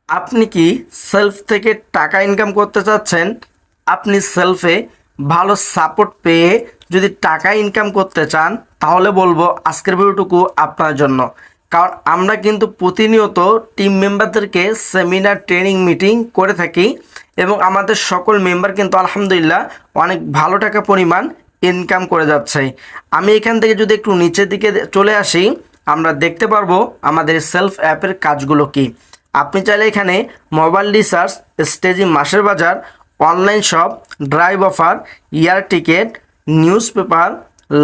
আপনি কি সেলফ থেকে টাকা ইনকাম করতে চাচ্ছেন? আপনি সেলফে ভালো সাপোর্ট পেয়ে যদি টাকা ইনকাম করতে চান, তাহলে বলবো আজকের ভিডিওটুকু আপনার জন্য। কারণ আমরা কিন্তু প্রতিনিয়ত টিম মেম্বারদেরকে সেমিনার ট্রেনিং মিটিং করে থাকি এবং আমাদের সকল মেম্বার কিন্তু আলহামদুলিল্লাহ অনেক ভালো টাকা পরিমাণ ইনকাম করে যাচ্ছে। আমি এখান থেকে যদি একটু নিচের দিকে চলে আসি, আমরা দেখতে পারবো আমাদের সেলফ অ্যাপের কাজগুলো কি। আপনি চাইলে এখানে মোবাইল রিচার্জ, স্টেজি মাসের বাজার, online shop, drive offer, air ticket, news paper,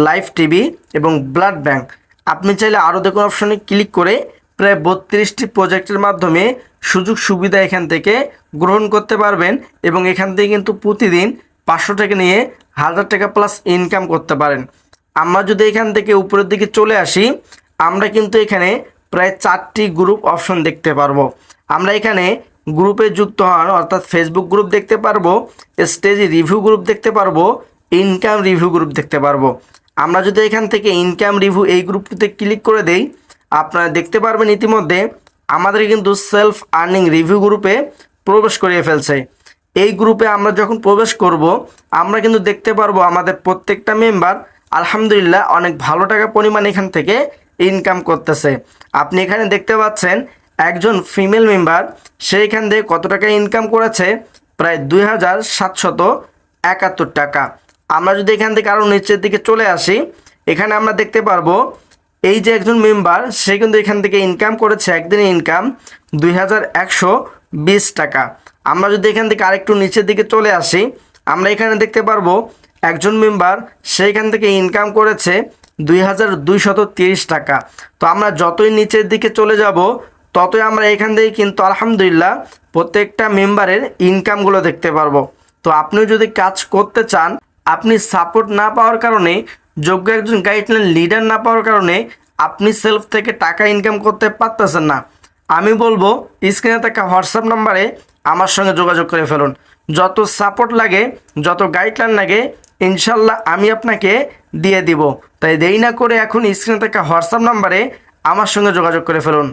live TV এবং ব্লাড ব্যাংক, আপনি চাইলে আরও দেখুন অপশনে ক্লিক করে প্রায় 32টি প্রজেক্টের মাধ্যমে সুযোগ সুবিধা এখান থেকে গ্রহণ করতে পারবেন এবং এখান থেকে কিন্তু প্রতিদিন 500 টাকা নিয়ে 1000 টাকা প্লাস ইনকাম করতে পারেন। আমরা যদি এখান থেকে উপরের দিকে চলে আসি, আমরা কিন্তু এখানে প্রায় 4টি গ্রুপ অপশন দেখতে পারবো। আমরা এখানে গ্রুপে যুক্ত হন অর্থাৎ ফেসবুক গ্রুপ দেখতে পারবো, স্টেজি রিভিউ গ্রুপ দেখতে পারবো, ইনকাম রিভিউ গ্রুপ দেখতে পারবো। আমরা যদি এখান থেকে ইনকাম রিভিউ এই গ্রুপটিতে ক্লিক করে দেই, আপনারা দেখতে পারবেন ইতিমধ্যে আমাদের কিন্তু সেলফ আর্নিং রিভিউ গ্রুপে প্রবেশ করিয়ে ফেলছে। এই গ্রুপে আমরা যখন প্রবেশ করব, আমরা কিন্তু দেখতে পারবো আমাদের প্রত্যেকটা মেম্বার আলহামদুলিল্লাহ অনেক ভালো টাকা পরিমাণ এখান থেকে ইনকাম করতেছে। আপনি এখানে দেখতে পাচ্ছেন একজন ফিমেল মেম্বার সে এখান থেকে কত টাকা ইনকাম করেছে, প্রায় 2771 টাকা। আমরা যদি এখান থেকে আরও নিচের দিকে চলে আসি, এখানে আমরা দেখতে পারবো এই যে একজন মেম্বার সে কিন্তু এখান থেকে ইনকাম করেছে একদিনে ইনকাম 2120 টাকা। আমরা যদি এখান থেকে আরেকটু নিচের দিকে চলে আসি, আমরা এখানে দেখতে পারবো একজন মেম্বার সে এখান থেকে ইনকাম করেছে 2230 টাকা। তো আমরা যতই নিচের দিকে চলে যাব ততই আমরা এখান থেকে কিন্তু আলহামদুলিল্লাহ প্রত্যেকটা মেম্বারের ইনকামগুলো দেখতে পারবো। তো আপনিও যদি কাজ করতে চান, আপনি সাপোর্ট না পাওয়ার কারণে, যোগ্য একজন গাইডলাইন লিডার না পাওয়ার কারণে আপনি সেলফ থেকে টাকা ইনকাম করতে পারতেছেন না, আমি বলবো স্ক্রিনে থাকা হোয়াটসঅ্যাপ নাম্বারে আমার সঙ্গে যোগাযোগ করে ফেলুন। যত সাপোর্ট লাগে, যত গাইডলাইন লাগে, ইনশাল্লাহ আমি আপনাকে দিয়ে দিব। তাই দেরি না করে এখন স্ক্রিনে থাকা হোয়াটসঅ্যাপ নাম্বারে আমার সঙ্গে যোগাযোগ করে ফেলুন।